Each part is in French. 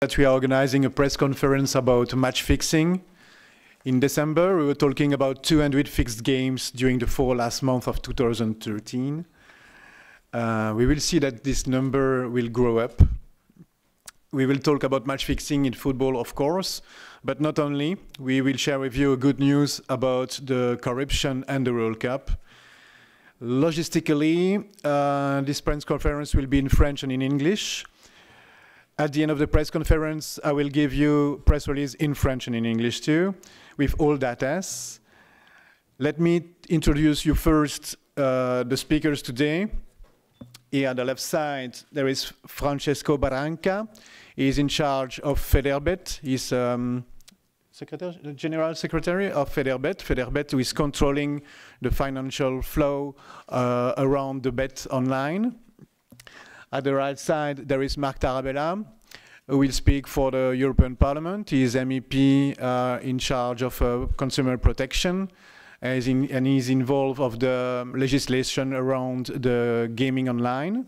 that we are organizing a press conference about match fixing. In December, we were talking about 200 fixed games during the last 4 months of 2013. We will see that this number will grow up. We will talk about match fixing in football, of course, but not only. We will share with you good news about the corruption and the World Cup. Logistically, this press conference will be in French and in English. At the end of the press conference, I will give you press release in French and in English too, with all data. Let me introduce you first the speakers today. Here on the left side, there is Francesco Barranca. He is in charge of Federbet. He's General Secretary of Federbet. Federbet, who is controlling the financial flow around the bet online. At the right side, there is Marc Tarabella, who will speak for the European Parliament. He is MEP in charge of consumer protection, and he's involved of the legislation around the gaming online.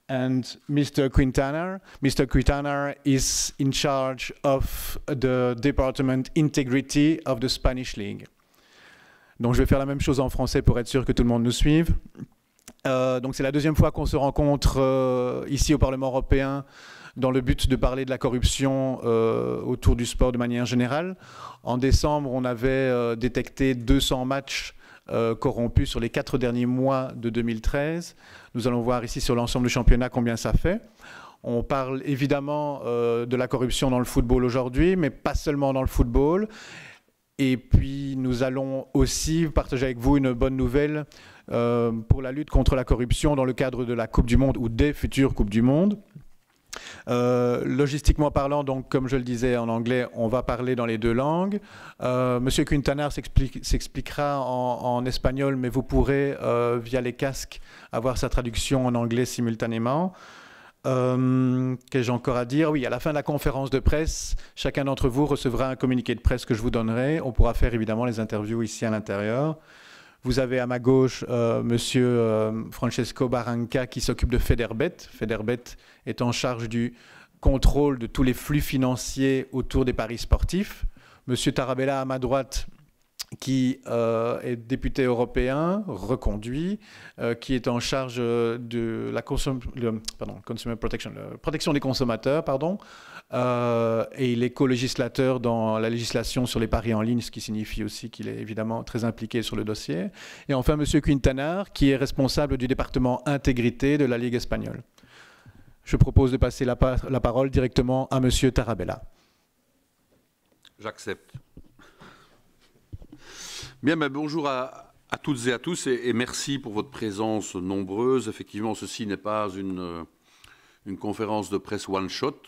And Mr. Quintana. Mr. Quintana is in charge of the Department Integrity of the Spanish League. Donc je vais faire la même chose en français pour être sûr que tout le monde nous suive. Donc c'est la deuxième fois qu'on se rencontre ici au Parlement européen dans le but de parler de la corruption autour du sport de manière générale. En décembre, on avait détecté 200 matchs corrompus sur les 4 derniers mois de 2013. Nous allons voir ici sur l'ensemble du championnat combien ça fait. On parle évidemment de la corruption dans le football aujourd'hui, mais pas seulement dans le football. Et puis nous allons aussi partager avec vous une bonne nouvelle pour la lutte contre la corruption dans le cadre de la Coupe du Monde ou des futures Coupes du Monde. Logistiquement parlant, donc comme je le disais en anglais, on va parler dans les 2 langues. Monsieur Quintana s'expliquera en espagnol, mais vous pourrez via les casques avoir sa traduction en anglais simultanément. Qu'ai-je encore à dire? Oui, à la fin de la conférence de presse, chacun d'entre vous recevra un communiqué de presse que je vous donnerai. On pourra faire évidemment les interviews ici à l'intérieur. Vous avez à ma gauche Monsieur Francesco Barranca qui s'occupe de Federbet. Federbet est en charge du contrôle de tous les flux financiers autour des paris sportifs. Monsieur Tarabella à ma droite qui est député européen, reconduit, qui est en charge de la consumer protection, protection des consommateurs, pardon, et il est co-législateur dans la législation sur les paris en ligne, ce qui signifie aussi qu'il est évidemment très impliqué sur le dossier. Et enfin, M. Quintana, qui est responsable du département intégrité de la Ligue espagnole. Je propose de passer la parole directement à M. Tarabella. J'accepte. Bien, ben, bonjour à toutes et à tous et merci pour votre présence nombreuse. Effectivement, ceci n'est pas une conférence de presse one-shot,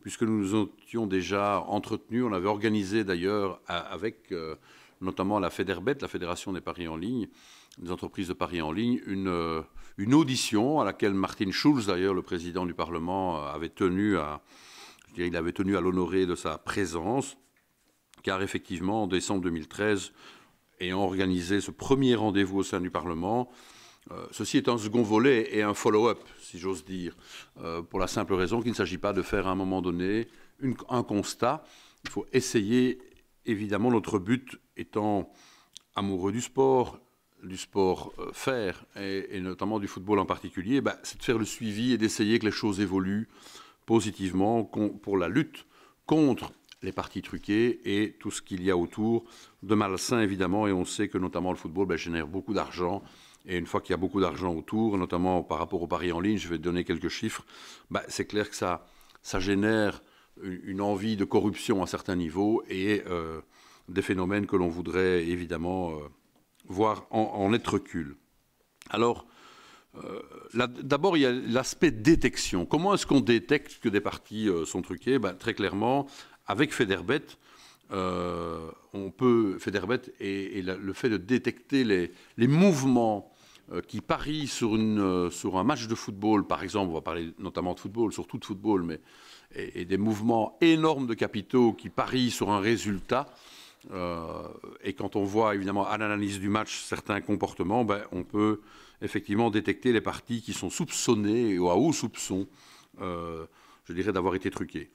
puisque nous nous étions déjà entretenus. On avait organisé d'ailleurs avec notamment la Federbet, la Fédération des paris en ligne, des entreprises de paris en ligne, une audition à laquelle Martin Schulz, d'ailleurs le président du Parlement, avait tenu à l'honorer de sa présence, car effectivement, en décembre 2013, ayant organisé ce premier rendez-vous au sein du Parlement, ceci est un second volet et un follow-up, si j'ose dire, pour la simple raison qu'il ne s'agit pas de faire à un moment donné un constat. Il faut essayer, évidemment, notre but étant amoureux du sport faire, et notamment du football en particulier, c'est de faire le suivi et d'essayer que les choses évoluent positivement pour la lutte contre les parties truquées et tout ce qu'il y a autour de malsain, évidemment. Et on sait que notamment le football génère beaucoup d'argent. Et une fois qu'il y a beaucoup d'argent autour, notamment par rapport aux paris en ligne, je vais te donner quelques chiffres, c'est clair que ça génère une envie de corruption à certains niveaux et des phénomènes que l'on voudrait évidemment voir en net recul. Alors, d'abord, il y a l'aspect détection. Comment est-ce qu'on détecte que des parties sont truquées? Très clairement, avec Federbet, Federbet et le fait de détecter les mouvements qui parient sur un match de football, par exemple, on va parler notamment de football, surtout de football, et des mouvements énormes de capitaux qui parient sur un résultat. Et quand on voit évidemment à l'analyse du match certains comportements, on peut effectivement détecter les parties qui sont soupçonnées ou à haut soupçon. je dirais, d'avoir été truqués.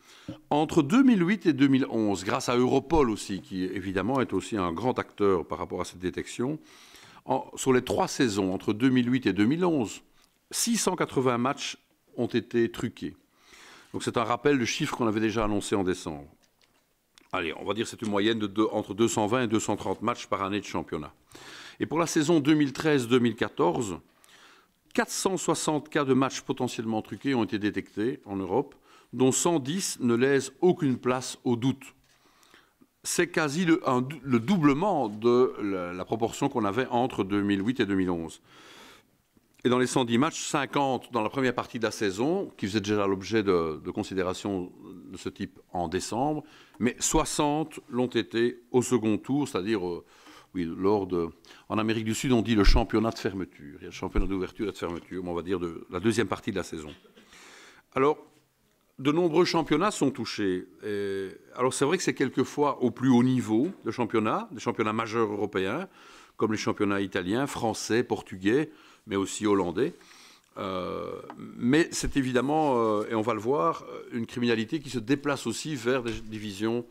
Entre 2008 et 2011, grâce à Europol aussi, qui évidemment est aussi un grand acteur par rapport à cette détection, sur les 3 saisons, entre 2008 et 2011, 680 matchs ont été truqués. Donc c'est un rappel du chiffre qu'on avait déjà annoncé en décembre. Allez, on va dire que c'est une moyenne entre 220 et 230 matchs par année de championnat. Et pour la saison 2013-2014, 460 cas de matchs potentiellement truqués ont été détectés en Europe, dont 110 ne laissent aucune place au doute. C'est quasi le doublement de la proportion qu'on avait entre 2008 et 2011. Et dans les 110 matchs, 50 dans la première partie de la saison, qui faisaient déjà l'objet de considérations de ce type en décembre, mais 60 l'ont été au second tour, c'est-à-dire en Amérique du Sud, on dit le championnat de fermeture. Il y a le championnat d'ouverture et de fermeture, mais on va dire de la deuxième partie de la saison. Alors, de nombreux championnats sont touchés. Alors, c'est vrai que c'est quelquefois au plus haut niveau de championnats, des championnats majeurs européens, comme les championnats italiens, français, portugais, mais aussi hollandais. Mais c'est évidemment, et on va le voir, une criminalité qui se déplace aussi vers des divisions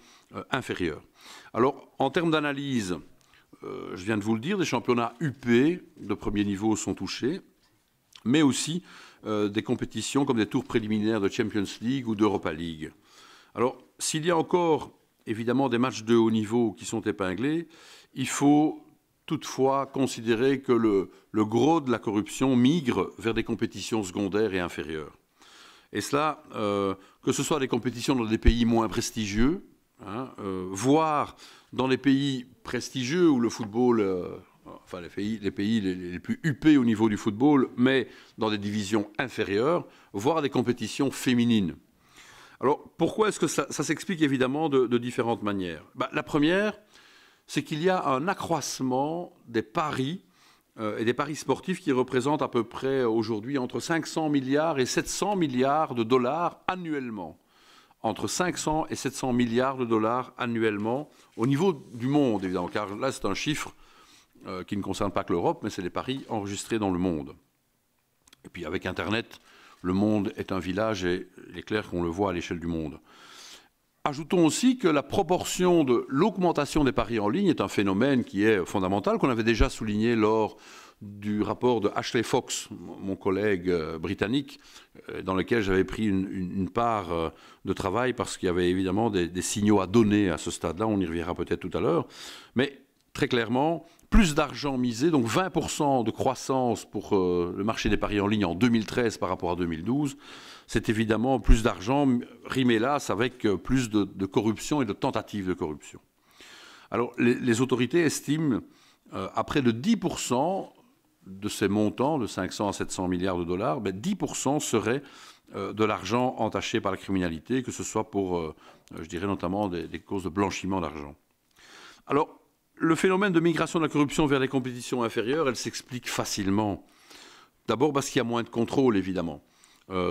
inférieures. Alors, en termes d'analyse, je viens de vous le dire, des championnats UP de premier niveau sont touchés, mais aussi des compétitions comme des tours préliminaires de Champions League ou d'Europa League. Alors, s'il y a encore, évidemment, des matchs de haut niveau qui sont épinglés, il faut toutefois considérer que le gros de la corruption migre vers des compétitions secondaires et inférieures. Et cela, que ce soit des compétitions dans des pays moins prestigieux, voire dans les pays prestigieux où le football, enfin les pays les plus huppés au niveau du football, mais dans des divisions inférieures, voire des compétitions féminines. Alors, pourquoi est-ce que ça s'explique évidemment de différentes manières? La première, c'est qu'il y a un accroissement des paris et des paris sportifs qui représentent à peu près aujourd'hui entre 500 milliards et 700 milliards de dollars annuellement. Entre 500 et 700 milliards de dollars annuellement au niveau du monde, évidemment, car là, c'est un chiffre qui ne concerne pas que l'Europe, mais c'est des paris enregistrés dans le monde. Et puis, avec Internet, le monde est un village et il est clair qu'on le voit à l'échelle du monde. Ajoutons aussi que la proportion de l'augmentation des paris en ligne est un phénomène qui est fondamental, qu'on avait déjà souligné lors du rapport de Ashley Fox, mon collègue britannique, dans lequel j'avais pris une part de travail parce qu'il y avait évidemment des signaux à donner à ce stade-là, on y reviendra peut-être tout à l'heure. Mais très clairement, plus d'argent misé, donc 20% de croissance pour le marché des paris en ligne en 2013 par rapport à 2012, c'est évidemment plus d'argent, rimé hélas avec plus de corruption et de tentatives de corruption. Alors les autorités estiment à près de 10% de ces montants, de 500 à 700 milliards de dollars, 10% seraient de l'argent entaché par la criminalité, que ce soit pour, je dirais notamment, des causes de blanchiment d'argent. Alors, le phénomène de migration de la corruption vers les compétitions inférieures, elle s'explique facilement. D'abord parce qu'il y a moins de contrôle, évidemment,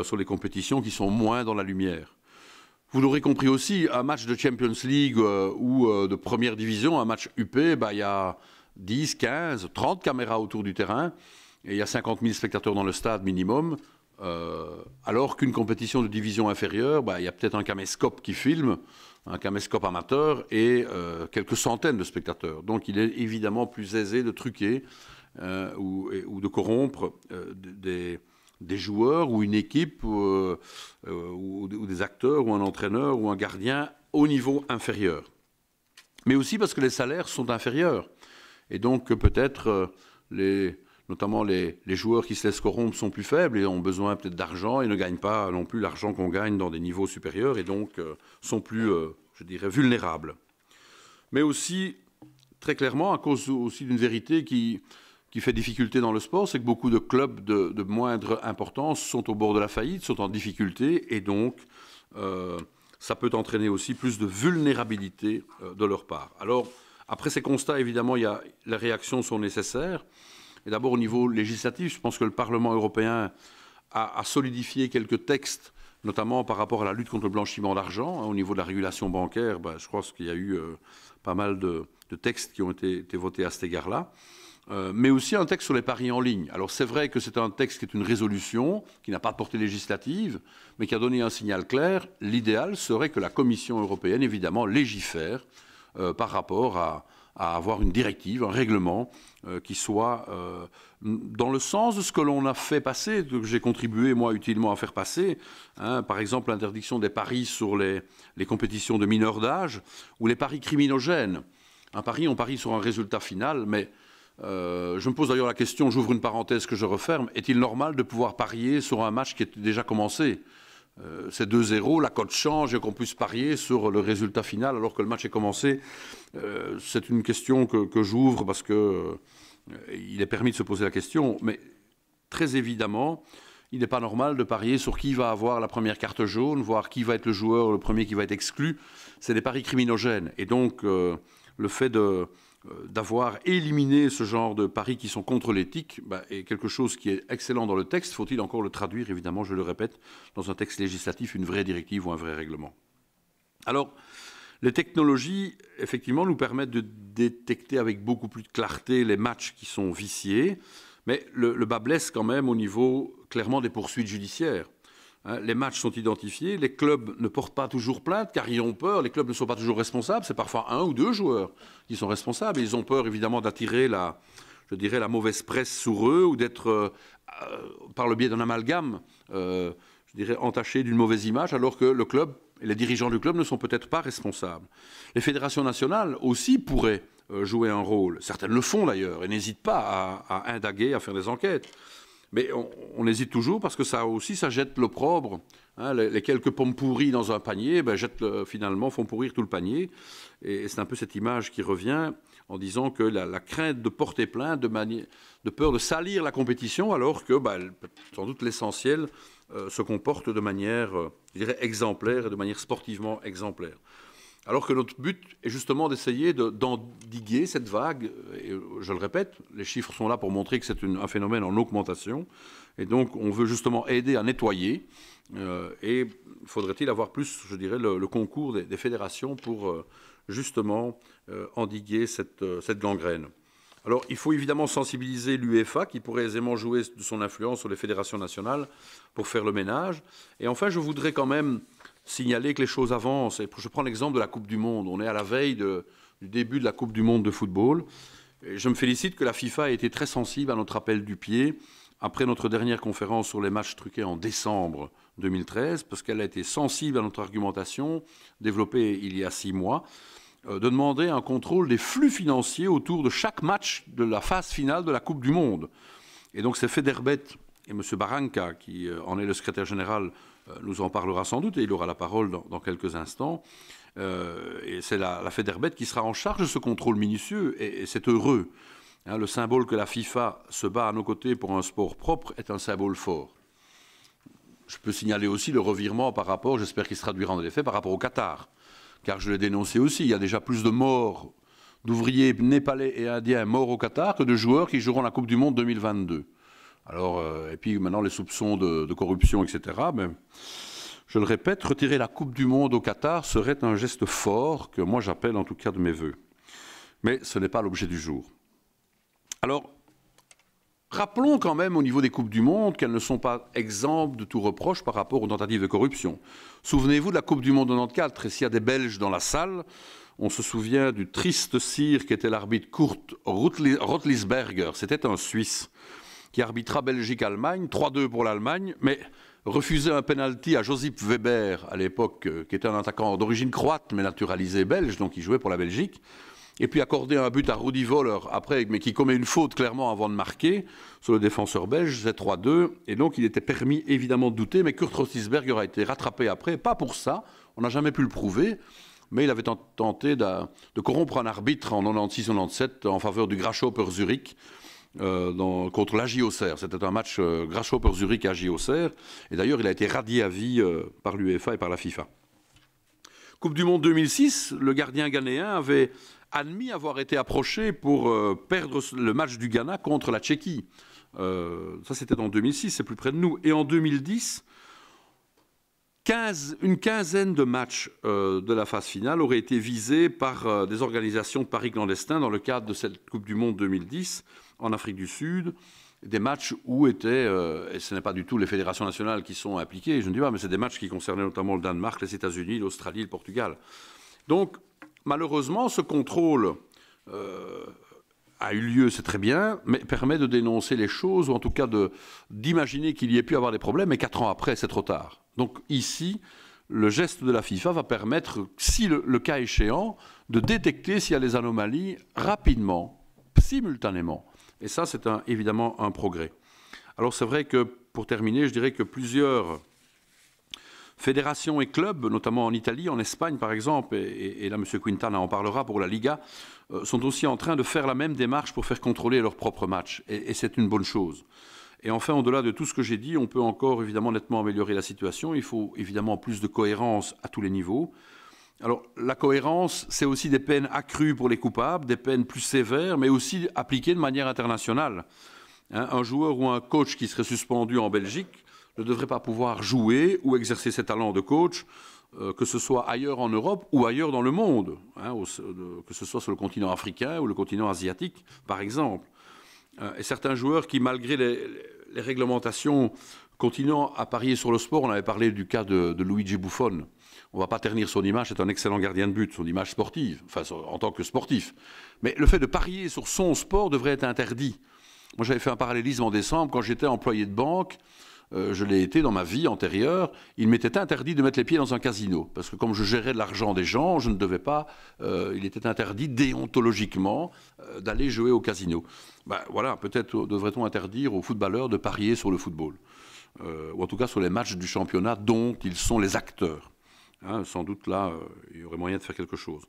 sur les compétitions qui sont moins dans la lumière. Vous l'aurez compris aussi, un match de Champions League ou de première division, un match UP, il y a 10, 15, 30 caméras autour du terrain et il y a 50 000 spectateurs dans le stade minimum, alors qu'une compétition de division inférieure, il y a peut-être un caméscope qui filme, un caméscope amateur et quelques centaines de spectateurs. Donc il est évidemment plus aisé de truquer ou de corrompre des joueurs ou une équipe ou des acteurs ou un entraîneur ou un gardien au niveau inférieur. Mais aussi parce que les salaires sont inférieurs. Et donc peut-être notamment les joueurs qui se laissent corrompre sont plus faibles et ont besoin peut-être d'argent et ne gagnent pas non plus l'argent qu'on gagne dans des niveaux supérieurs et donc sont plus, je dirais, vulnérables. Mais aussi, très clairement, à cause aussi d'une vérité qui fait difficulté dans le sport, c'est que beaucoup de clubs de moindre importance sont au bord de la faillite, sont en difficulté et donc ça peut entraîner aussi plus de vulnérabilité de leur part. Alors, après ces constats, évidemment, les réactions sont nécessaires. Et d'abord, au niveau législatif, je pense que le Parlement européen a solidifié quelques textes, notamment par rapport à la lutte contre le blanchiment d'argent. Au niveau de la régulation bancaire, je crois qu'il y a eu pas mal de textes qui ont été votés à cet égard-là. mais aussi un texte sur les paris en ligne. Alors c'est vrai que c'est un texte qui est une résolution, qui n'a pas de portée législative, mais qui a donné un signal clair. L'idéal serait que la Commission européenne, évidemment, légifère par rapport à avoir une directive, un règlement qui soit dans le sens de ce que l'on a fait passer, que j'ai contribué, moi, utilement à faire passer. Hein, par exemple, l'interdiction des paris sur les compétitions de mineurs d'âge ou les paris criminogènes. Un pari, on parie sur un résultat final, mais je me pose d'ailleurs la question, j'ouvre une parenthèse que je referme, est-il normal de pouvoir parier sur un match qui est déjà commencé? C'est 2-0, la cote change et qu'on puisse parier sur le résultat final alors que le match est commencé. C'est une question que j'ouvre parce que il est permis de se poser la question, mais très évidemment, il n'est pas normal de parier sur qui va avoir la première carte jaune, voire qui va être le joueur, le premier qui va être exclu. C'est des paris criminogènes. Et donc, le fait d'avoir éliminé ce genre de paris qui sont contre l'éthique est quelque chose qui est excellent dans le texte. Faut-il encore le traduire, évidemment, je le répète, dans un texte législatif, une vraie directive ou un vrai règlement. Alors, les technologies, effectivement, nous permettent de détecter avec beaucoup plus de clarté les matchs qui sont viciés, mais le bas blesse quand même au niveau, clairement, des poursuites judiciaires. Les matchs sont identifiés, les clubs ne portent pas toujours plainte car ils ont peur, les clubs ne sont pas toujours responsables, c'est parfois 1 ou 2 joueurs qui sont responsables et ils ont peur évidemment d'attirer la mauvaise presse sur eux ou d'être, par le biais d'un amalgame, entaché d'une mauvaise image alors que le club et les dirigeants du club ne sont peut-être pas responsables. Les fédérations nationales aussi pourraient jouer un rôle, certaines le font d'ailleurs et n'hésitent pas à indaguer, à faire des enquêtes. Mais on hésite toujours parce que ça aussi, ça jette l'opprobre. Hein, les quelques pommes pourries dans un panier, finalement, font pourrir tout le panier. Et c'est un peu cette image qui revient en disant que la crainte de porter plainte, de peur de salir la compétition, alors que, sans doute, l'essentiel se comporte de manière, exemplaire et de manière sportivement exemplaire. Alors que notre but est justement d'essayer d'endiguer cette vague. Et je le répète, les chiffres sont là pour montrer que c'est un phénomène en augmentation. Et donc, on veut justement aider à nettoyer. Et faudrait-il avoir plus, je dirais, le concours des fédérations pour justement endiguer cette gangrène. Alors, il faut évidemment sensibiliser l'UEFA, qui pourrait aisément jouer de son influence sur les fédérations nationales pour faire le ménage. Et enfin, je voudrais quand même signaler que les choses avancent. Et je prends l'exemple de la Coupe du Monde. On est à la veille du début de la Coupe du Monde de football. Et je me félicite que la FIFA ait été très sensible à notre appel du pied après notre dernière conférence sur les matchs truqués en décembre 2013, parce qu'elle a été sensible à notre argumentation, développée il y a 6 mois, de demander un contrôle des flux financiers autour de chaque match de la phase finale de la Coupe du Monde. Et donc c'est Federbet et M. Barranca, qui en est le secrétaire général, nous en parlera sans doute et il aura la parole dans quelques instants. Et c'est la Federbet qui sera en charge de ce contrôle minutieux et c'est heureux. Hein, le symbole que la FIFA se bat à nos côtés pour un sport propre est un symbole fort. Je peux signaler aussi le revirement par rapport, j'espère qu'il se traduira dans les faits, par rapport au Qatar. Car je l'ai dénoncé aussi, il y a déjà plus de morts d'ouvriers népalais et indiens morts au Qatar que de joueurs qui joueront la Coupe du Monde 2022. Alors, et puis maintenant les soupçons de corruption, etc. Mais, je le répète, retirer la Coupe du Monde au Qatar serait un geste fort que moi j'appelle en tout cas de mes vœux. Mais ce n'est pas l'objet du jour. Alors, rappelons quand même au niveau des Coupes du Monde qu'elles ne sont pas exemptes de tout reproche par rapport aux tentatives de corruption. Souvenez-vous de la Coupe du Monde 94, et s'il y a des Belges dans la salle, on se souvient du triste sire qu'était l'arbitre Kurt Roethlisberger. C'était un Suisse qui arbitra Belgique-Allemagne, 3-2 pour l'Allemagne, mais refusait un penalty à Josip Weber, à l'époque, qui était un attaquant d'origine croate, mais naturalisé belge, donc il jouait pour la Belgique. Et puis accorder un but à Rudi Voller après, mais qui commet une faute clairement avant de marquer sur le défenseur belge, c'est 3-2. Et donc il était permis évidemment de douter, mais Kurt Roethlisberger a été rattrapé après, pas pour ça, on n'a jamais pu le prouver, mais il avait tenté de corrompre un arbitre en 96-97 en faveur du Grasshopper Zurich contre l'AJ Auxerre. C'était un match Grasshopper Zurich AJ Auxerre, et d'ailleurs il a été radié à vie par l'UEFA et par la FIFA. Coupe du Monde 2006, le gardien ghanéen avait admis avoir été approché pour perdre le match du Ghana contre la Tchéquie. Ça, c'était en 2006, c'est plus près de nous. Et en 2010, quinzaine de matchs de la phase finale auraient été visés par des organisations de paris clandestins dans le cadre de cette Coupe du Monde 2010 en Afrique du Sud. Des matchs où étaient, et ce n'est pas du tout les fédérations nationales qui sont impliquées, je ne dis pas, mais c'est des matchs qui concernaient notamment le Danemark, les États-Unis, l'Australie, le Portugal. Donc, malheureusement, ce contrôle a eu lieu, c'est très bien, mais permet de dénoncer les choses, ou en tout cas d'imaginer qu'il y ait pu avoir des problèmes, mais 4 ans après, c'est trop tard. Donc ici, le geste de la FIFA va permettre, si le cas échéant, de détecter s'il y a des anomalies rapidement, simultanément. Et ça, c'est évidemment un progrès. Alors c'est vrai que, pour terminer, je dirais que plusieurs fédérations et clubs, notamment en Italie, en Espagne par exemple, et là M. Quintana en parlera pour la Liga, sont aussi en train de faire la même démarche pour faire contrôler leurs propres matchs. Et c'est une bonne chose. Et enfin, au-delà de tout ce que j'ai dit, on peut encore évidemment nettement améliorer la situation. Il faut évidemment plus de cohérence à tous les niveaux. Alors, la cohérence, c'est aussi des peines accrues pour les coupables, des peines plus sévères, mais aussi appliquées de manière internationale. Un joueur ou un coach qui serait suspendu en Belgique ne devrait pas pouvoir jouer ou exercer ses talents de coach, que ce soit ailleurs en Europe ou ailleurs dans le monde, que ce soit sur le continent africain ou le continent asiatique, par exemple. Et certains joueurs qui, malgré les réglementations, continuent à parier sur le sport. On avait parlé du cas de Luigi Buffon. On ne va pas ternir son image, c'est un excellent gardien de but, son image sportive, enfin en tant que sportif. Mais le fait de parier sur son sport devrait être interdit. Moi, j'avais fait un parallélisme en décembre, quand j'étais employé de banque, je l'ai été dans ma vie antérieure, il m'était interdit de mettre les pieds dans un casino. Parce que comme je gérais de l'argent des gens, je ne devais pas, il était interdit déontologiquement d'aller jouer au casino. Ben, voilà, peut-être devrait-on interdire aux footballeurs de parier sur le football. Ou en tout cas sur les matchs du championnat dont ils sont les acteurs. Sans doute là, il y aurait moyen de faire quelque chose.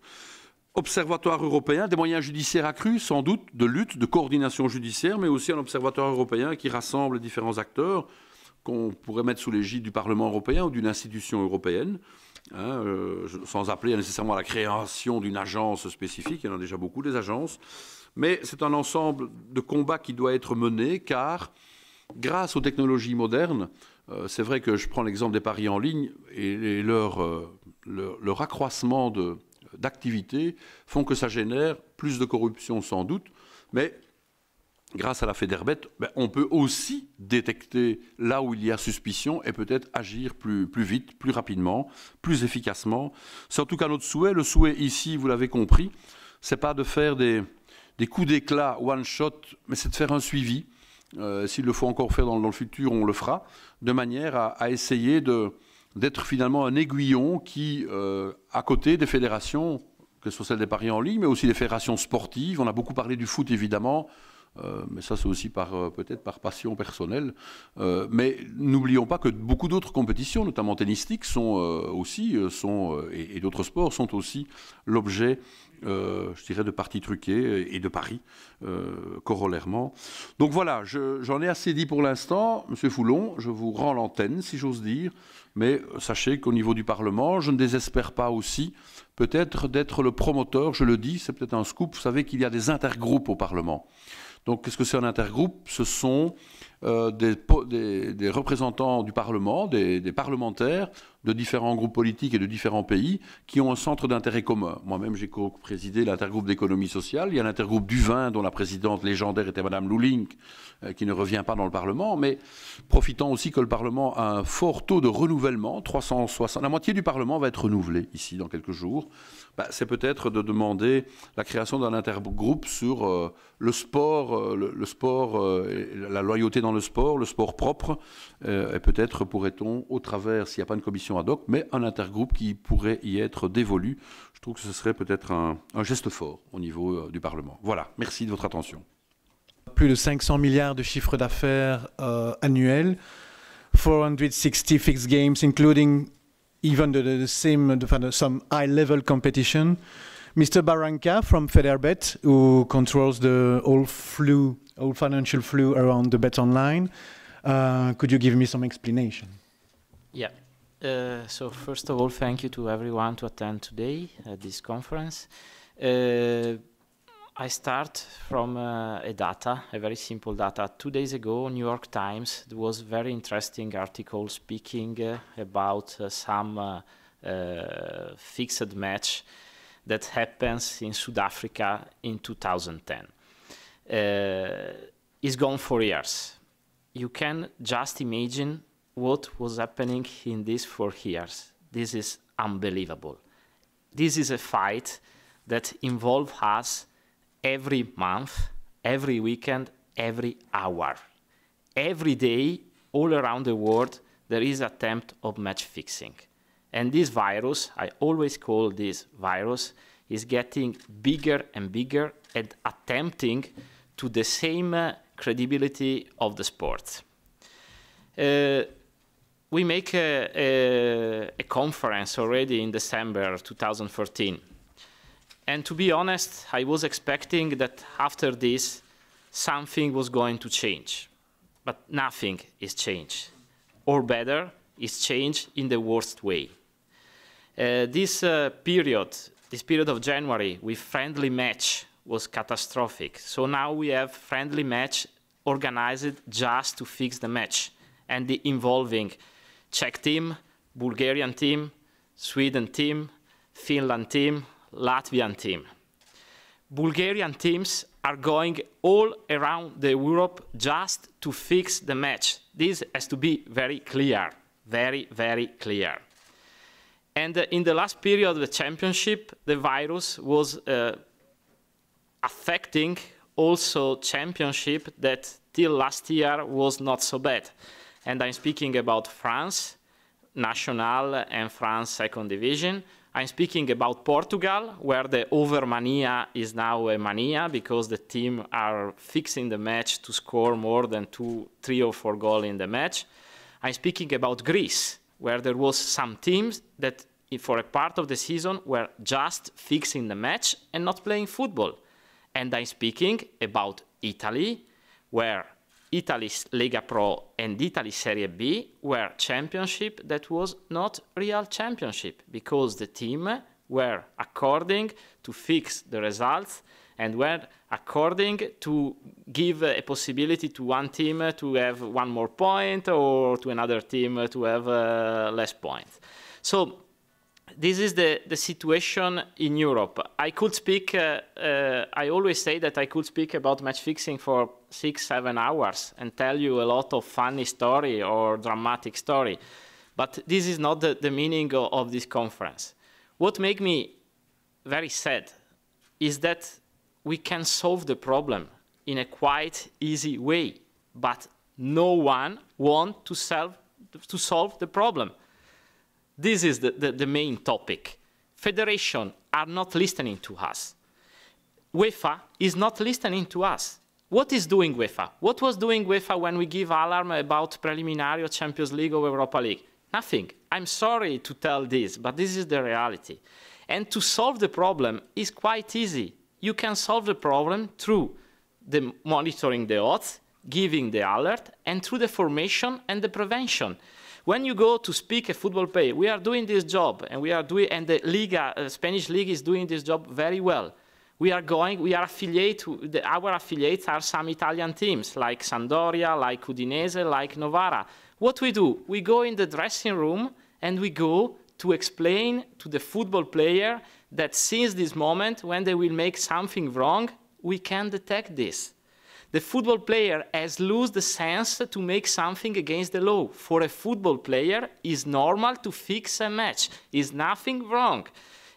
Observatoire européen, des moyens judiciaires accrus, sans doute, de lutte, de coordination judiciaire, mais aussi un observatoire européen qui rassemble différents acteurs qu'on pourrait mettre sous l'égide du Parlement européen ou d'une institution européenne, sans appeler nécessairement à la création d'une agence spécifique. Il y en a déjà beaucoup, des agences. Mais c'est un ensemble de combats qui doit être mené, car grâce aux technologies modernes, c'est vrai que je prends l'exemple des paris en ligne et leur accroissement d'activité font que ça génère plus de corruption sans doute, mais grâce à la FEDERBET, on peut aussi détecter là où il y a suspicion et peut-être agir plus vite, plus rapidement, plus efficacement. C'est en tout cas notre souhait. Le souhait ici, vous l'avez compris, c'est pas de faire des coups d'éclat one shot, mais c'est de faire un suivi. S'il le faut encore faire dans le futur, on le fera, de manière à essayer d'être finalement un aiguillon qui, à côté des fédérations, que ce soit celle des paris en ligne, mais aussi des fédérations sportives, on a beaucoup parlé du foot évidemment, mais ça c'est aussi peut-être par passion personnelle, mais n'oublions pas que beaucoup d'autres compétitions, notamment tennistiques, et d'autres sports sont aussi l'objet, je dirais, de paris truqués et de paris corollairement. Donc voilà, j'en ai assez dit pour l'instant. Monsieur Foulon, je vous rends l'antenne, si j'ose dire, mais sachez qu'au niveau du Parlement, je ne désespère pas aussi peut-être d'être le promoteur, je le dis, c'est peut-être un scoop, vous savez qu'il y a des intergroupes au Parlement. Donc, qu'est-ce que c'est un intergroupe? Ce sont des représentants du Parlement, des parlementaires de différents groupes politiques et de différents pays qui ont un centre d'intérêt commun. Moi-même, j'ai co-présidé l'intergroupe d'économie sociale. Il y a l'intergroupe du vin, dont la présidente légendaire était Madame Lulink, qui ne revient pas dans le Parlement, mais profitant aussi que le Parlement a un fort taux de renouvellement, 360. La moitié du Parlement va être renouvelé ici dans quelques jours. C'est peut-être de demander la création d'un intergroupe sur le sport, la loyauté dans le sport propre, et peut-être pourrait-on, au travers, s'il n'y a pas une commission ad hoc, mais un intergroupe qui pourrait y être dévolu. Je trouve que ce serait peut-être un geste fort au niveau du Parlement. Voilà, merci de votre attention. Plus de 500 milliards de chiffre d'affaires annuel, 460 fixed games, including even some high-level competition. Mr. Barranca from FEDERBET, who controls the whole financial flow around the bet online, could you give me some explanation? Yeah. So first of all, thank you to everyone to attend today at this conference. I start from a very simple data. 2 days ago, New York Times, there was a very interesting article speaking about some fixed match that happens in South Africa in 2010. It's gone for years. You can just imagine what was happening in these 4 years. This is unbelievable. This is a fight that involves us every month, every weekend, every hour. Every day, all around the world, there is an attempt of match fixing. And this virus, I always call this virus, is getting bigger and bigger and attempting to the same credibility of the sport. We make a conference already in December 2014. And to be honest, I was expecting that after this, something was going to change. But nothing is changed. Or better, it's changed in the worst way. This period of January with friendly match was catastrophic. So now we have friendly match organized just to fix the match and involving Czech team, Bulgarian team, Sweden team, Finland team, Latvian team. Bulgarian teams are going all around the Europe just to fix the match. This has to be very clear, very, very clear. And in the last period of the championship, the virus was affecting also championship that till last year was not so bad. And I'm speaking about France, National and France second division. I'm speaking about Portugal, where the over-mania is now a mania because the team are fixing the match to score more than 2, 3 or 4 goals in the match. I'm speaking about Greece, where there was some teams that for a part of the season were just fixing the match and not playing football. And I'm speaking about Italy, where Italy's Lega Pro and Italy Serie B were championship that was not real championship because the team were according to fix the results and were according to give a possibility to one team to have 1 more point or to another team to have less points. So this is the situation in Europe. I could speak, I always say that I could speak about match fixing for 6-7 hours and tell you a lot of funny story or dramatic story. But this is not the meaning of this conference. What makes me very sad is that we can solve the problem in a quite easy way, but no one wants to solve the problem. This is the main topic. Federations are not listening to us. UEFA is not listening to us. What is doing UEFA? What was doing UEFA when we give alarm about preliminary of Champions League or Europa League? Nothing. I'm sorry to tell this, but this is the reality. And to solve the problem is quite easy. You can solve the problem through the monitoring the odds, giving the alert, and through the formation and the prevention. When you go to speak a football player, we are doing this job, and the Liga, Spanish League is doing this job very well. We are affiliated, our affiliates are some Italian teams, like Sampdoria, like Udinese, like Novara. What we do, we go in the dressing room, and we go to explain to the football player that since this moment, when they will make something wrong, we can detect this. The football player has lost the sense to make something against the law. For a football player, it's normal to fix a match. It's nothing wrong.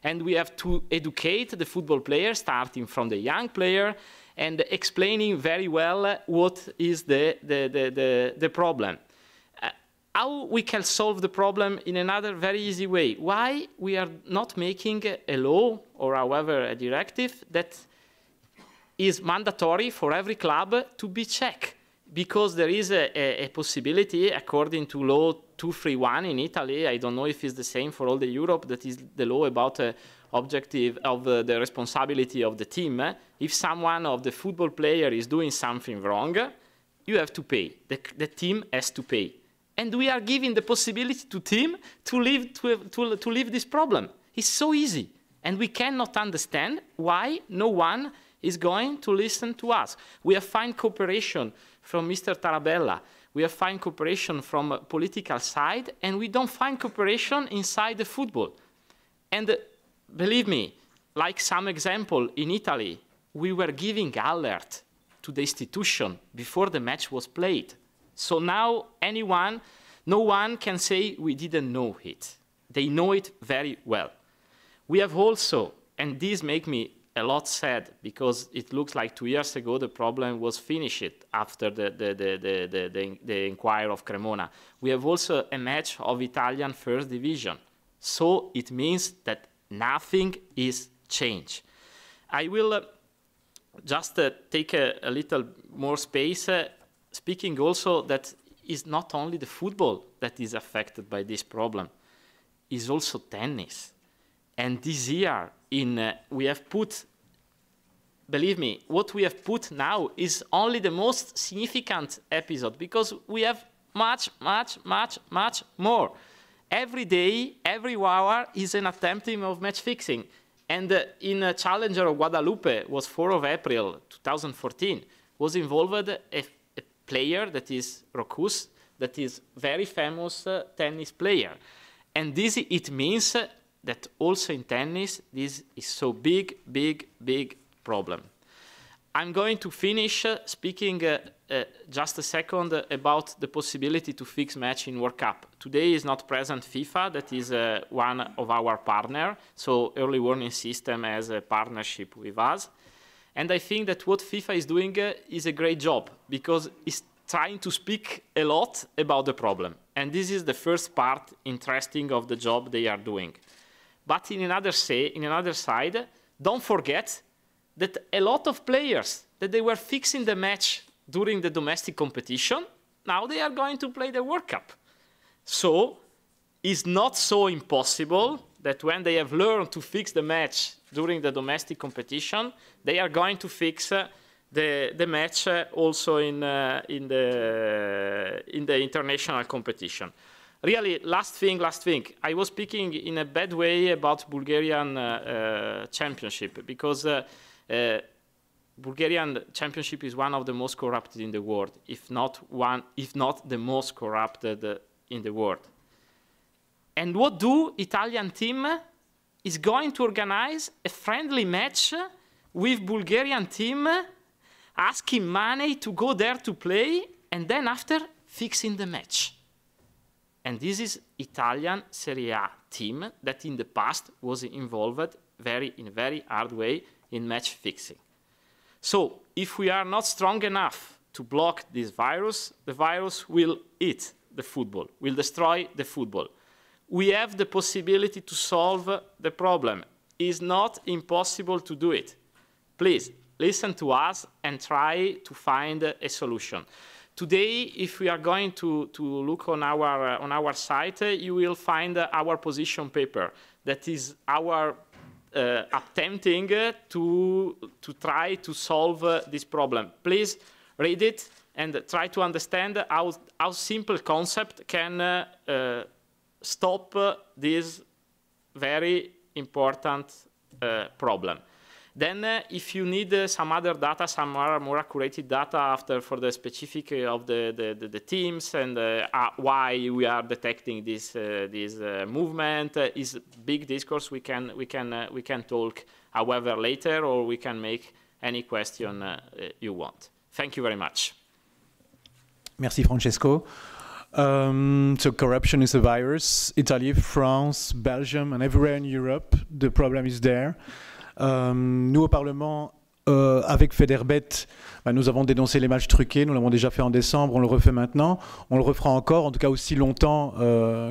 And we have to educate the football player, starting from the young player, and explaining very well what is the problem. How we can solve the problem in another very easy way? Why we are not making a law, or however a directive, that is mandatory for every club to be checked, because there is a possibility, according to law 231 in Italy, I don't know if it's the same for all the Europe, that is the law about objective of the responsibility of the team. If someone of the football player is doing something wrong, you have to pay. The team has to pay. And we are giving the possibility to team to leave this problem. It's so easy. And we cannot understand why no one is going to listen to us. We have fine cooperation from Mr. Tarabella. We have fine cooperation from a political side, and we don't find cooperation inside the football. And believe me, like some example in Italy, we were giving alert to the institution before the match was played. So now no one can say we didn't know it. They know it very well. We have also, and this makes me a lot sad, because it looks like 2 years ago the problem was finished after the inquiry of Cremona. We have also a match of Italian First Division. So it means that nothing is changed. I will just take a little more space, speaking also that it's not only the football that is affected by this problem, it's also tennis. And this year, we have put, believe me, what we have put now is only the most significant episode, because we have much, much, much, much more. Every day, every hour is an attempt of match fixing. And in Challenger of Guadalupe, was 4 of April 2014, was involved a player that is Roccus, that is very famous tennis player. And this, it means that also in tennis, this is so big, big, big problem. I'm going to finish speaking just a second about the possibility to fix match in World Cup. Today is not present FIFA, that is one of our partners, so Early Warning System has a partnership with us. And I think that what FIFA is doing is a great job, because it's trying to speak a lot about the problem. And this is the first part interesting of the job they are doing. But in another side, don't forget that a lot of players that they were fixing the match during the domestic competition, now they are going to play the World Cup. So it's not so impossible that when they have learned to fix the match during the domestic competition, they are going to fix the match also in the international competition. Really, last thing. I was speaking in a bad way about Bulgarian championship, because Bulgarian championship is one of the most corrupted in the world, if not the most corrupted in the world. And what do Italian team is going to organize a friendly match with Bulgarian team, asking money to go there to play, and then after fixing the match. And this is Italian Serie A team that in the past was involved in a very hard way in match fixing. So if we are not strong enough to block this virus, the virus will eat the football, will destroy the football. We have the possibility to solve the problem. It's not impossible to do it. Please, listen to us and try to find a solution. Today, if we are going to look on our site, you will find our position paper. That is our attempting to try to solve this problem. Please read it and try to understand how simple concept can stop this very important problem. Then, if you need some other data, some more accurate data after for the specific of the teams and why we are detecting this movement, is big discourse. We can talk, however, later, or we can make any question you want. Thank you very much. Merci, Francesco. So corruption is a virus. Italy, France, Belgium, and everywhere in Europe, the problem is there. Nous au Parlement, avec Federbet, nous avons dénoncé les matchs truqués, nous l'avons déjà fait en décembre, on le refait maintenant, on le refera encore, en tout cas aussi longtemps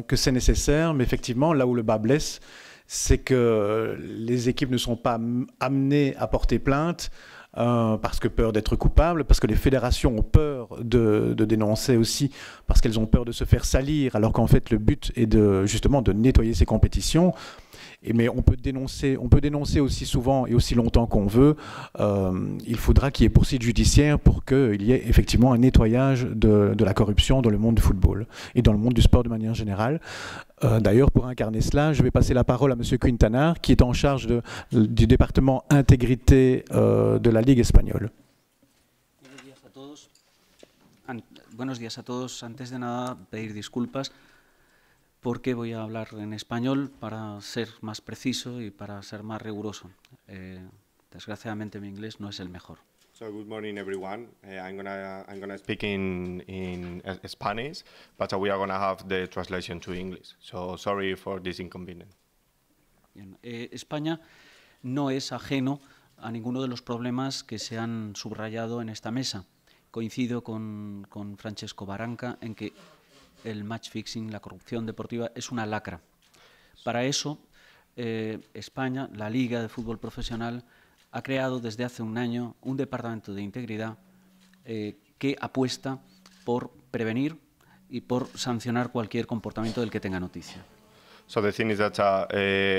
que c'est nécessaire, mais effectivement, là où le bas blesse, c'est que les équipes ne sont pas amenées à porter plainte, parce que peur d'être coupables, parce que les fédérations ont peur de dénoncer aussi, parce qu'elles ont peur de se faire salir, alors qu'en fait le but est justement de nettoyer ces compétitions. Mais on peut dénoncer aussi souvent et aussi longtemps qu'on veut. Il faudra qu'il y ait poursuite judiciaire pour qu'il y ait effectivement un nettoyage de la corruption dans le monde du football et dans le monde du sport de manière générale. D'ailleurs, pour incarner cela, je vais passer la parole à M. Quintanar, qui est en charge du département intégrité de la Ligue espagnole. Buenos días a todos. Antes de nada, pedir disculpas porque voy a hablar en español para ser más preciso y para ser más riguroso. Desgraciadamente mi inglés no es el mejor. So good morning, everyone. I'm gonna speak in Spanish, but we are gonna have the translation to English. So sorry for this inconvenience. Bien, España no es ajeno a ninguno de los problemas que se han subrayado en esta mesa. Coincido con Francesco Barranca en que el match fixing, la corrupción deportiva, es una lacra. Para eso, España, la Liga de Fútbol Profesional, ha creado desde hace un año un departamento de integridad que apuesta por prevenir y por sancionar cualquier comportamiento del que tenga noticia. So the thing is that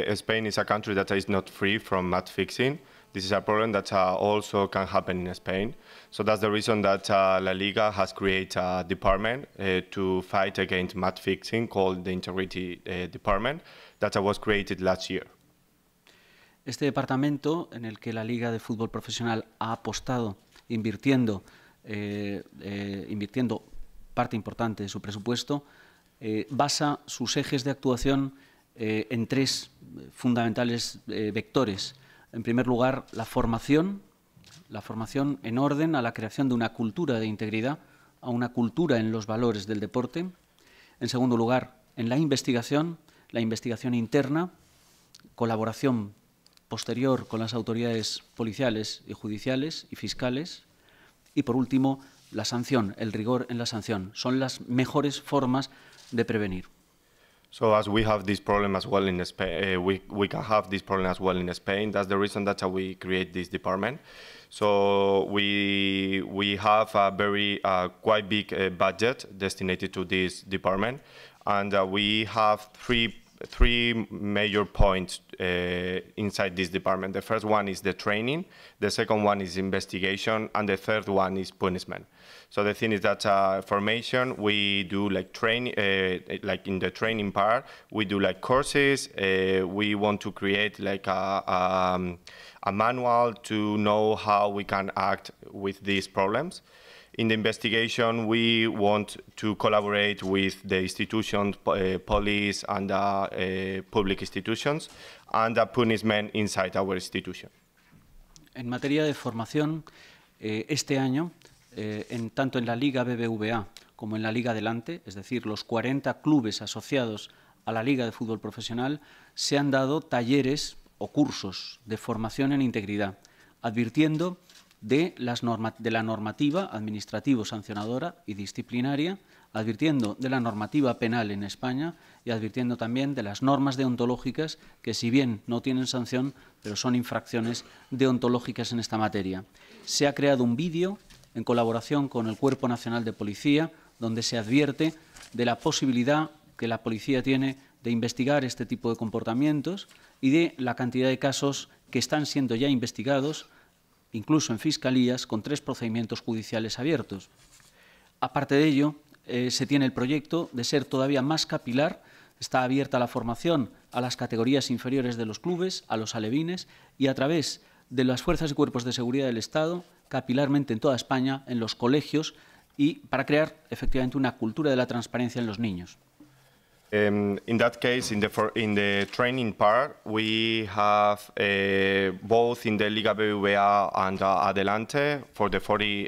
Spain is a country that is not free from match fixing. This is a problem that also can happen in Spain. So that's the reason that La Liga has created a department to fight against match fixing called the Integrity Department that was created last year. Este departamento, en el que la Liga de Fútbol Profesional ha apostado invirtiendo parte importante de su presupuesto, basa sus ejes de actuación en tres fundamentales vectores. En primer lugar, la formación en orden a la creación de una cultura de integridad, a una cultura en los valores del deporte. En segundo lugar, en la investigación interna, colaboración posterior con las autoridades policiales y judiciales y fiscales. Y por último, la sanción, el rigor en la sanción. Son las mejores formas de prevenir. So as we have this problem as well in Spain, we can have this problem as well in Spain. That's the reason that we create this department. So we have a very quite big budget destinated to this department, and we have three major points inside this department. The first one is the training, the second one is investigation, and the third one is punishment. So the thing is that formation, we do like like in the training part, we do like courses. We want to create like a manual to know how we can act with these problems. In the investigation, we want to collaborate with the institutions, police and public institutions, and the punishment inside our institution. En materia de formación, este año, tanto en la Liga BBVA como en la Liga Adelante, es decir, los 40 clubes asociados a la Liga de Fútbol Profesional, se han dado talleres o cursos de formación en integridad, advirtiendo de la normativa administrativo-sancionadora y disciplinaria, advirtiendo de la normativa penal en España y advirtiendo también de las normas deontológicas que, si bien no tienen sanción, pero son infracciones deontológicas en esta materia. Se ha creado un vídeo en colaboración con el Cuerpo Nacional de Policía, donde se advierte de la posibilidad que la policía tiene de investigar este tipo de comportamientos y de la cantidad de casos que están siendo ya investigados, incluso en fiscalías, con 3 procedimientos judiciales abiertos. Aparte de ello, se tiene el proyecto de ser todavía más capilar. Está abierta la formación a las categorías inferiores de los clubes, a los alevines, y a través de las fuerzas y cuerpos de seguridad del Estado, capilarmente en toda España, en los colegios, y para crear efectivamente una cultura de la transparencia en los niños. In that case, in the training part, we have both in the Liga BBVA and Adelante for the 40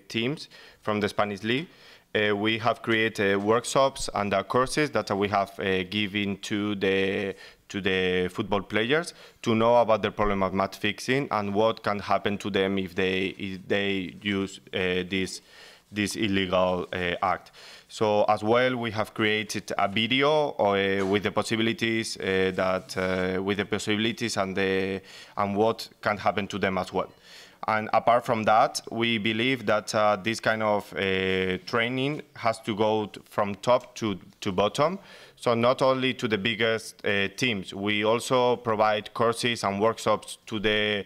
teams from the Spanish League. We have created workshops and courses that we have given to the football players to know about the problem of match fixing and what can happen to them if they use this illegal act. So as well, we have created a video with the possibilities and what can happen to them as well. And apart from that, we believe that this kind of training has to go from top to bottom. So not only to the biggest teams, we also provide courses and workshops to the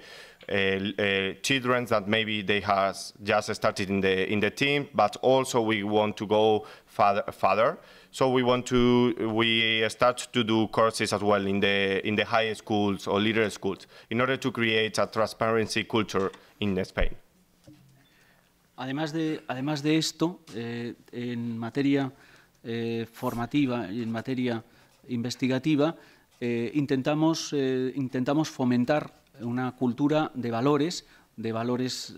children that maybe they has just started in the team, but also we want to go further. So we start to do courses as well in the high schools or leader schools in order to create a transparency culture in Spain. Además de esto, en materia formativa y en materia investigativa, intentamos fomentar una cultura de valores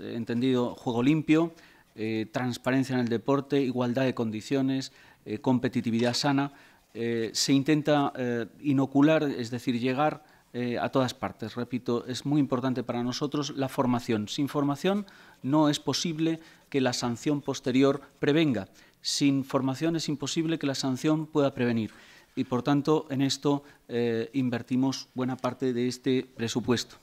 entendido juego limpio, transparencia en el deporte, igualdad de condiciones, competitividad sana. Se intenta inocular, es decir, llegar a todas partes. Repito, es muy importante para nosotros la formación. Sin formación no es posible que la sanción posterior prevenga. Sin formación es imposible que la sanción pueda prevenir. Y, por tanto, en esto invertimos buena parte de este presupuesto.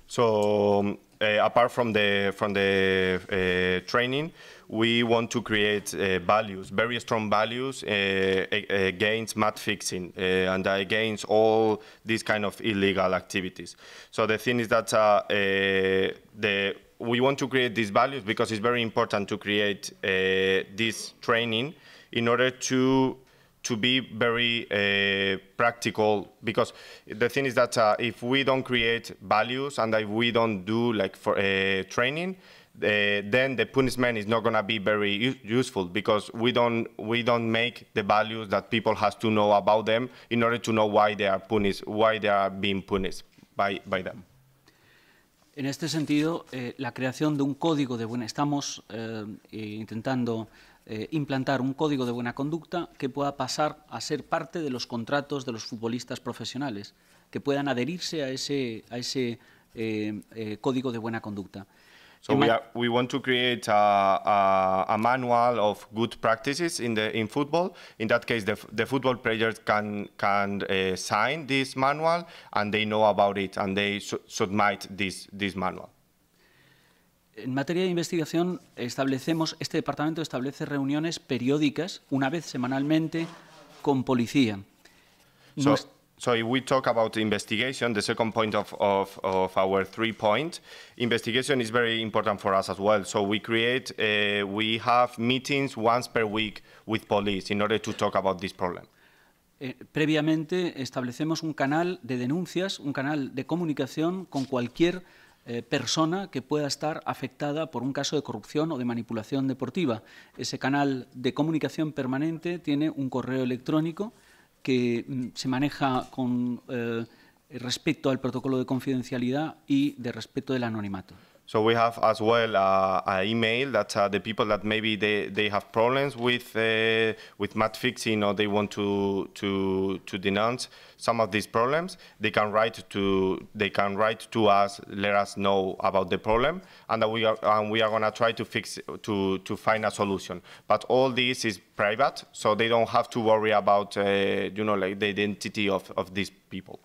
So, apart from the training, we want to create values, very strong values against match fixing and against all these kind of illegal activities. So the thing is that we want to create these values because it's very important to create this training in order to be very practical, because the thing is that if we don't create values and if we don't do like for training, then the punishment is not going to be very useful, because we don't make the values that people has to know about them in order to know why they are punished, why they are being punished by them. En este sentido, la creación de un código de buena... Estamos intentando implantar un código de buena conducta que pueda pasar a ser parte de los contratos de los futbolistas profesionales, que puedan adherirse a ese código de buena conducta. So we want to create a manual of good practices in football. In that case, the football players can sign this manual and they know about it and they submit this manual. En materia de investigación, este departamento establece reuniones periódicas, una vez semanalmente, con policía. So if we talk about investigation, the second point of our 3 point, investigation is very important for us as well. So we have meetings once per week with police in order to talk about this problem. Previamente establecemos un canal de denuncias, un canal de comunicación con cualquier persona que pueda estar afectada por un caso de corrupción o de manipulación deportiva. Ese canal de comunicación permanente tiene un correo electrónico que se maneja con respecto al protocolo de confidencialidad y de respeto del anonimato. So we have as well an email that the people that maybe they have problems with match fixing or they want to denounce some of these problems, they can write to us, let us know about the problem, and we are going to try to find a solution. But all this is private, so they don't have to worry about like the identity of these people.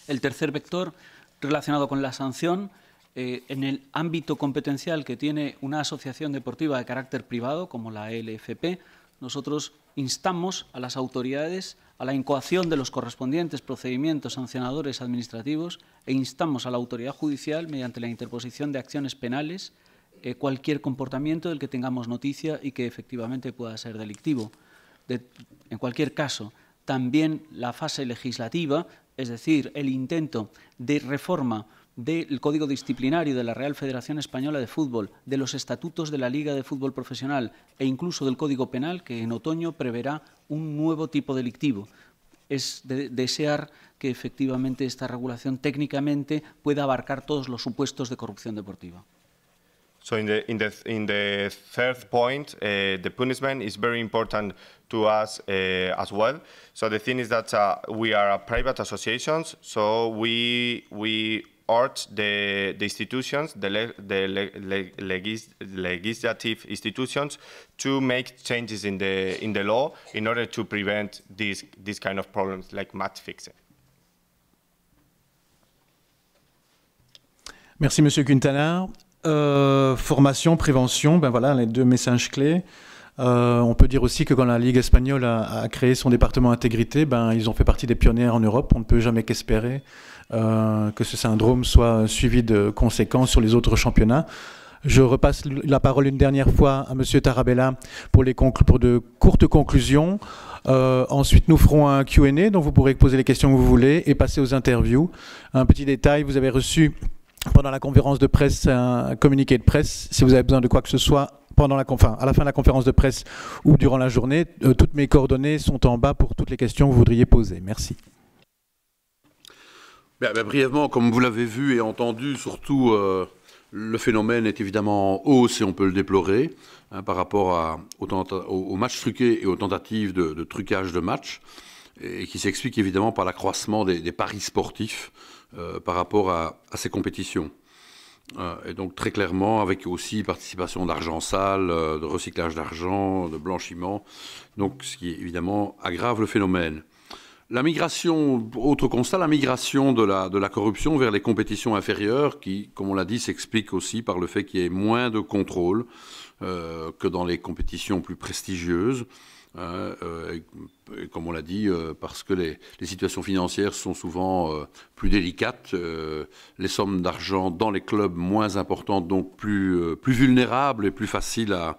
El tercer vector relacionado con la sanción. En el ámbito competencial que tiene una asociación deportiva de carácter privado, como la LFP, nosotros instamos a las autoridades a la incoación de los correspondientes procedimientos sancionadores administrativos e instamos a la autoridad judicial, mediante la interposición de acciones penales, cualquier comportamiento del que tengamos noticia y que efectivamente pueda ser delictivo. En cualquier caso, también la fase legislativa, es decir, el intento de reforma del Código Disciplinario de la Real Federación Española de Fútbol, de los estatutos de la Liga de Fútbol Profesional e incluso del Código Penal, que en otoño preverá un nuevo tipo delictivo. Es de desear que efectivamente esta regulación técnicamente pueda abarcar todos los supuestos de corrupción deportiva. So in the third point, the punishment is very important to us as well. So the thing is that we are a private associations, so we urge the institutions, the legislative institutions, to make changes in the law in order to prevent these kind of problems like match fixing. Merci Monsieur Quintana. Formation, prévention, ben voilà les deux messages clés. On peut dire aussi que quand la Ligue espagnole a créé son département intégrité, ils ont fait partie des pionniers en Europe. On ne peut jamais qu'espérer que ce syndrome soit suivi de conséquences sur les autres championnats. Je repasse la parole une dernière fois à M. Tarabella pour de courtes conclusions. Ensuite, nous ferons un Q&A, dont vous pourrez poser les questions que vous voulez et passer aux interviews. Un petit détail, vous avez reçu pendant la conférence de presse un communiqué de presse. Si vous avez besoin de quoi que ce soit, à la fin de la conférence de presse ou durant la journée, toutes mes coordonnées sont en bas pour toutes les questions que vous voudriez poser. Merci. Brièvement, comme vous l'avez vu et entendu, surtout le phénomène est évidemment en hausse et on peut le déplorer par rapport aux matchs truqués et aux tentatives de trucage de matchs, et qui s'explique évidemment par l'accroissement des paris sportifs par rapport à ces compétitions. Et donc très clairement avec aussi participation d'argent sale, de recyclage d'argent, de blanchiment, donc ce qui évidemment aggrave le phénomène. La migration, autre constat, la migration de la corruption vers les compétitions inférieures qui, comme on l'a dit, s'explique aussi par le fait qu'il y ait moins de contrôle que dans les compétitions plus prestigieuses. Et comme on l'a dit, parce que les situations financières sont souvent plus délicates, les sommes d'argent dans les clubs moins importantes, donc plus vulnérables et plus faciles à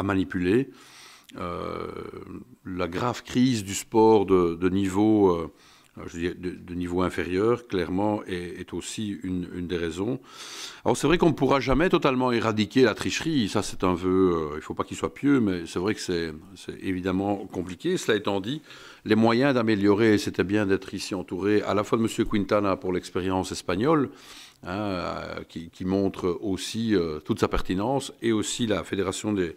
manipuler. La grave crise du sport de niveau, de niveau inférieur, clairement, est aussi une des raisons. Alors c'est vrai qu'on ne pourra jamais totalement éradiquer la tricherie, ça c'est un vœu, il ne faut pas qu'il soit pieux, mais c'est vrai que c'est évidemment compliqué. Cela étant dit, les moyens d'améliorer, c'était bien d'être ici entouré à la fois de M. Quintana pour l'expérience espagnole, qui montre aussi toute sa pertinence, et aussi la Fédération des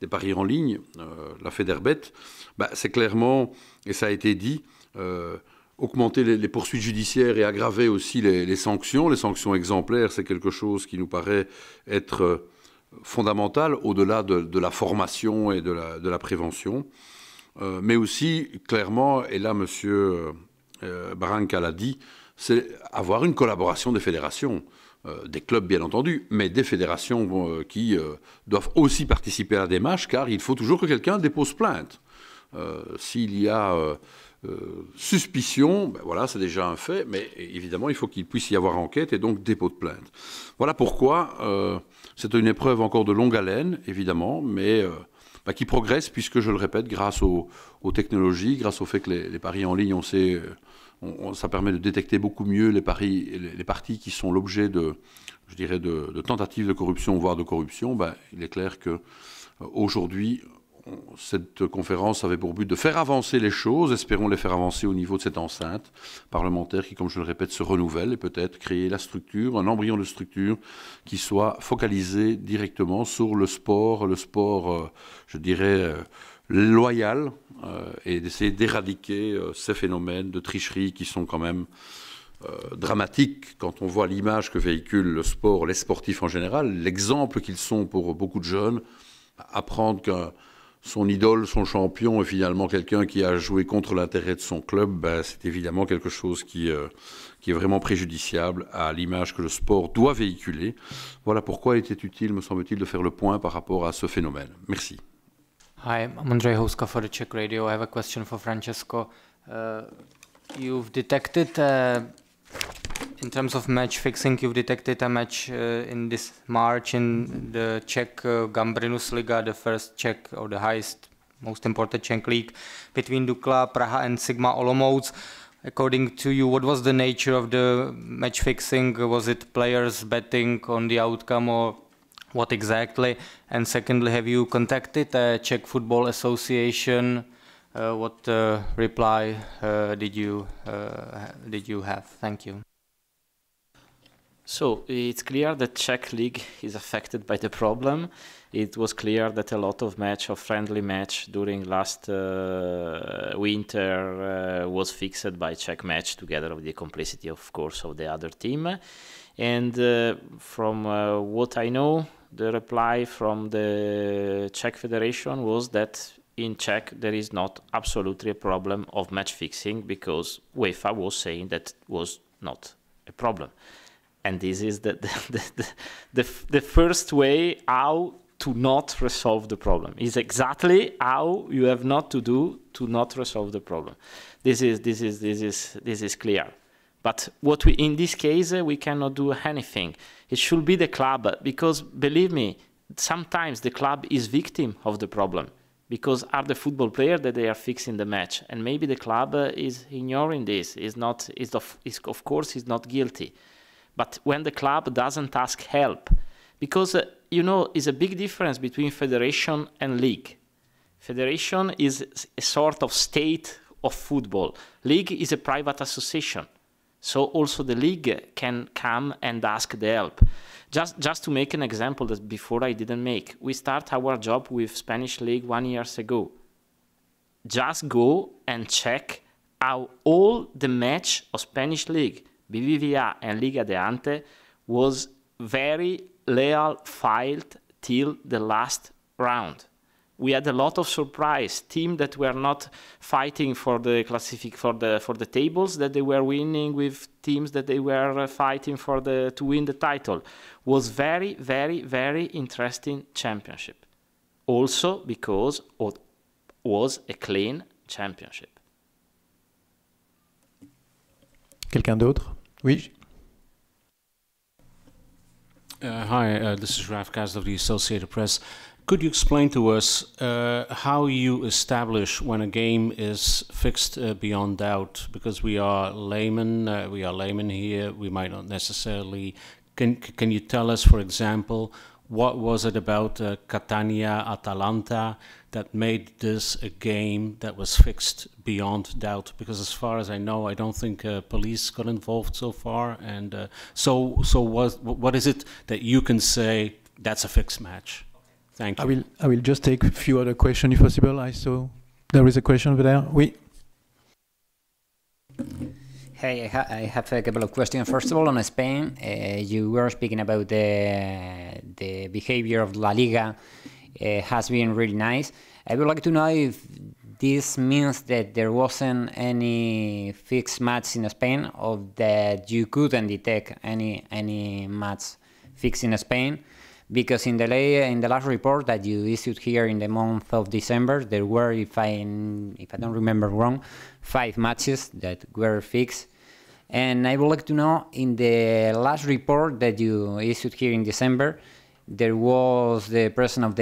paris en ligne, la Federbet. C'est clairement, et ça a été dit, augmenter les poursuites judiciaires et aggraver aussi les sanctions. Les sanctions exemplaires, c'est quelque chose qui nous paraît être fondamental au-delà de la formation et de la prévention. Mais aussi, clairement, et là, M. Barranca l'a dit, c'est avoir une collaboration des fédérations, des clubs bien entendu, mais des fédérations qui doivent aussi participer à la démarche, car il faut toujours que quelqu'un dépose plainte. S'il y a suspicion, voilà, c'est déjà un fait, mais évidemment, il faut qu'il puisse y avoir enquête et donc dépôt de plainte. Voilà pourquoi c'est une épreuve encore de longue haleine, évidemment, mais qui progresse, puisque, je le répète, grâce aux technologies, grâce au fait que les paris en ligne, ça permet de détecter beaucoup mieux les parties qui sont l'objet de tentatives de corruption, voire de corruption. Il est clair qu'aujourd'hui, cette conférence avait pour but de faire avancer les choses, espérons les faire avancer au niveau de cette enceinte parlementaire qui, comme je le répète, se renouvelle, et peut-être créer la structure, un embryon de structure qui soit focalisé directement sur le sport, loyal, et d'essayer d'éradiquer ces phénomènes de tricherie qui sont quand même dramatiques quand on voit l'image que véhicule le sport, les sportifs en général, l'exemple qu'ils sont pour beaucoup de jeunes. Apprendre que son idole, son champion est finalement quelqu'un qui a joué contre l'intérêt de son club, c'est évidemment quelque chose qui est vraiment préjudiciable à l'image que le sport doit véhiculer. Voilà pourquoi il était utile, me semble-t-il, de faire le point par rapport à ce phénomène. Merci. Hi, I'm Andrej Houska for the Czech Radio. I have a question for Francesco. You've detected, in terms of match fixing, you've detected a match in this March in the Czech Gambrinus Liga, the first Czech or the highest, most important Czech league, between Dukla Praha and Sigma Olomouc. According to you, what was the nature of the match fixing? Was it players betting on the outcome, or what exactly? And secondly, have you contacted the Czech Football Association? What reply did you have? Thank you. So it's clear that Czech league is affected by the problem. It was clear that a lot of friendly match during last winter was fixed by Czech match, together with the complicity, of course, of the other team. And from what I know, the reply from the Czech Federation was that in Czech there is not absolutely a problem of match fixing, because UEFA was saying that was not a problem. And this is the first way how to not resolve the problem. It's exactly how you have not to do to not resolve the problem. This is clear. But what we, in this case, we cannot do anything. It should be the club, because believe me, sometimes the club is victim of the problem, because are the football player that they are fixing the match, and maybe the club is ignoring this. Of course, is not guilty. But when the club doesn't ask help, because you know, is a big difference between federation and league. Federation is a sort of state of football. League is a private association. So also the league can come and ask the help. Just to make an example that before I didn't make, we start our job with Spanish League 1 year ago. Just go and check how all the match of Spanish League, BBVA and Liga de Ante, was very leal filed till the last round. We had a lot of surprise teams that were not fighting for the for the tables, that they were winning with teams that they were fighting for to win the title. Was very, very, very interesting championship. Also because it was a clean championship. Quelqu'un d'autre? Oui. Hi, this is Raf Kaz of the Associated Press. Could you explain to us how you establish when a game is fixed beyond doubt? Because we are laymen here. We might not necessarily. Can you tell us, for example, what was it about Catania-Atalanta that made this a game that was fixed beyond doubt? Because as far as I know, I don't think police got involved so far. And so what is it that you can say that's a fixed match? Thank you. I will just take a few other questions if possible. I saw there is a question over there. Oui. Hey, I have a couple of questions. First of all, on Spain, you were speaking about the behavior of La Liga has been really nice. I would like to know if this means that there wasn't any fixed match in Spain, or that you couldn't detect any match fixed in Spain. Because in the last report that you issued here in the month of December, there were, if I don't remember wrong, 5 matches that were fixed. And I would like to know, in the last report that you issued here in December, there was the president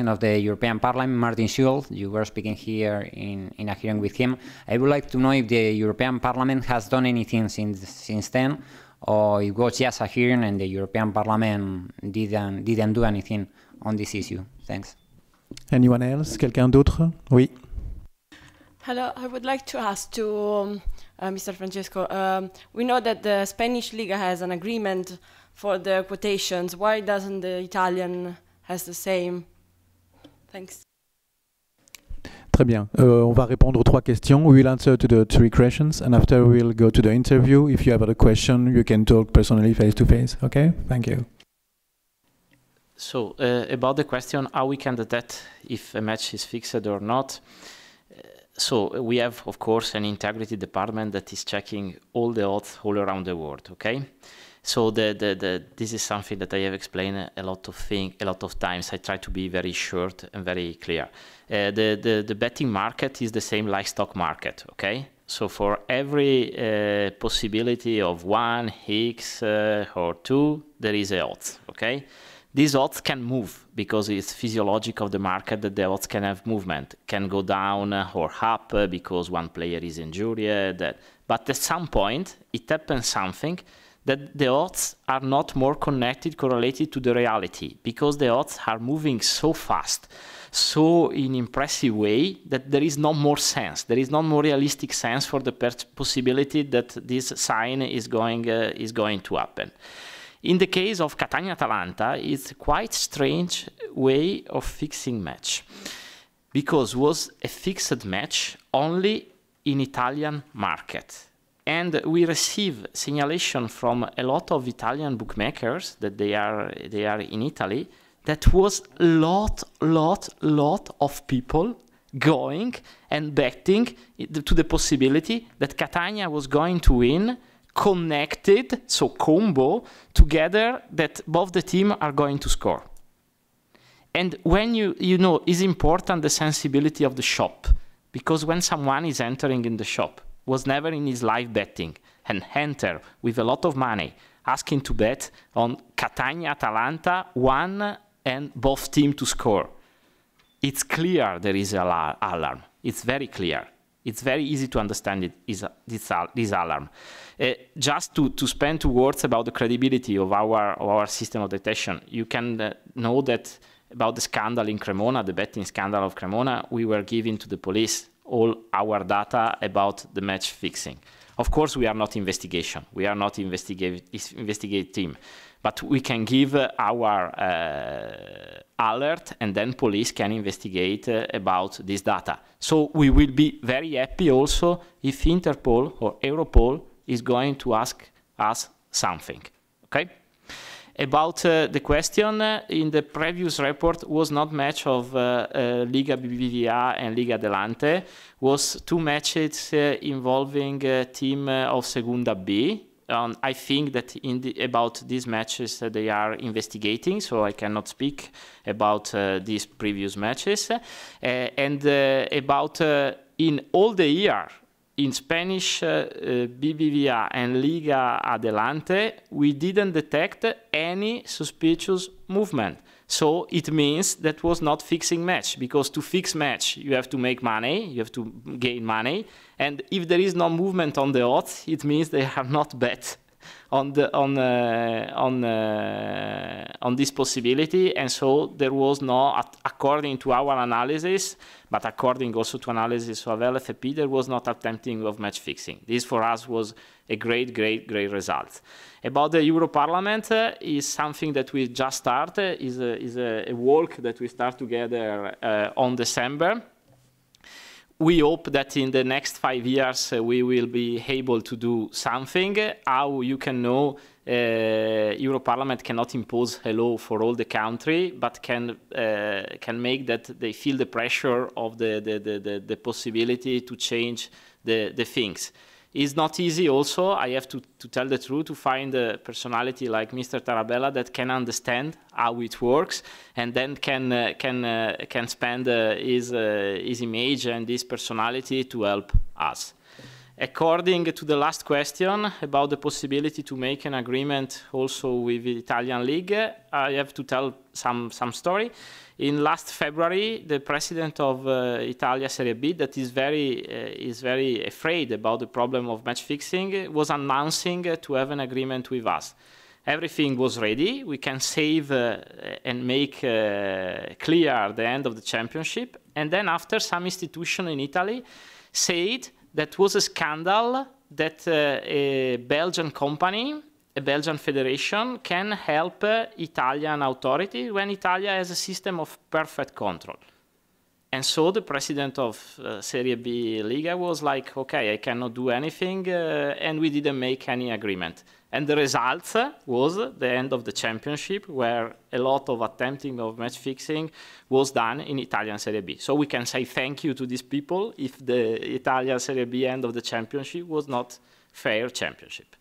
of the European Parliament, Martin Schulz. You were speaking here in a hearing with him. I would like to know if the European Parliament has done anything since then, or it was just a hearing and the European Parliament didn't do anything on this issue. Thanks. Anyone else? Quelqu'un d'autre? Oui. Hello, I would like to ask to Mr. Francesco. We know that the Spanish Liga has an agreement for the quotations. Why doesn't the Italian has the same? Thanks. Très bien. On va répondre aux 3 questions. We will answer to the 3 questions, and after we will go to the interview. If you have a question, you can talk personally, face to face. Okay? Thank you. So, about the question how we can detect if a match is fixed or not. So, we have, of course, an integrity department that is checking all the odds all around the world. Okay? So this is something that I have explained a lot of times. I try to be very short and very clear. The betting market is the same like stock market, okay? So for every possibility of 1, X, or 2, there is a odds, okay? These odds can move because it's physiological of the market that the odds can have movement, can go down or up because one player is injured. But at some point, it happens something that the odds are not more correlated to the reality, because the odds are moving so fast, so in impressive way, that there is no more sense. There is no more realistic sense for the possibility that this sign is going to happen. In the case of Catania-Atalanta, it's a quite strange way of fixing match, because it was a fixed match only in Italian market. And we receive signalation from a lot of Italian bookmakers that they are in Italy, that was lot of people going and betting to the possibility that Catania was going to win, connected, so combo, together, that both the team are going to score. And when you know, it's important the sensibility of the shop, because when someone is entering in the shop, was never in his life betting, and enter with a lot of money, asking to bet on Catania-Atalanta, one and both teams to score, it's clear there is an alarm. It's very clear. It's very easy to understand this alarm. Just to spend 2 words about the credibility of our system of detection, you can know that about the scandal in Cremona, the betting scandal of Cremona, we were giving to the police all our data about the match fixing. Of course, we are not investigation. We are not investigate team. But we can give our alert, and then police can investigate about this data. So we will be very happy also if Interpol or Europol is going to ask us something. Okay? About the question, in the previous report was not match of Liga BBVA and Liga Adelante, was 2 matches involving a team of Segunda B. I think that about these matches they are investigating, so I cannot speak about these previous matches. And about in all the year, in Spanish BBVA and Liga Adelante, we didn't detect any suspicious movement. So it means that was not fixing match, because to fix match, you have to make money, you have to gain money. And if there is no movement on the odds, it means they have not bet on this possibility. And so there was no, according to our analysis, but according also to analysis of LFP, there was not attempting of match fixing. This for us was a great result. About the Euro Parliament is something that we just started, is a work that we start together on December. We hope that in the next 5 years we will be able to do something. How you can know, Europarlament cannot impose a law for all the country, but can make that they feel the pressure of the possibility to change the things. It's not easy also, I have to tell the truth, to find a personality like Mr. Tarabella that can understand how it works, and then can spend his image and his personality to help us. According to the last question about the possibility to make an agreement also with the Italian League, I have to tell some story. In last February, the president of Italia Serie B, that is very afraid about the problem of match fixing, was announcing to have an agreement with us. Everything was ready. We can save and make clear the end of the championship. And then after, some institution in Italy said that was a scandal that a Belgian company, a Belgian federation, can help Italian authority when Italia has a system of perfect control. And so the president of Serie B Liga was like, okay, I cannot do anything, and we didn't make any agreement. And the result was the end of the championship, where a lot of attempting of match fixing was done in Italian Serie B. So we can say thank you to these people if the Italian Serie B end of the championship was not fair championship.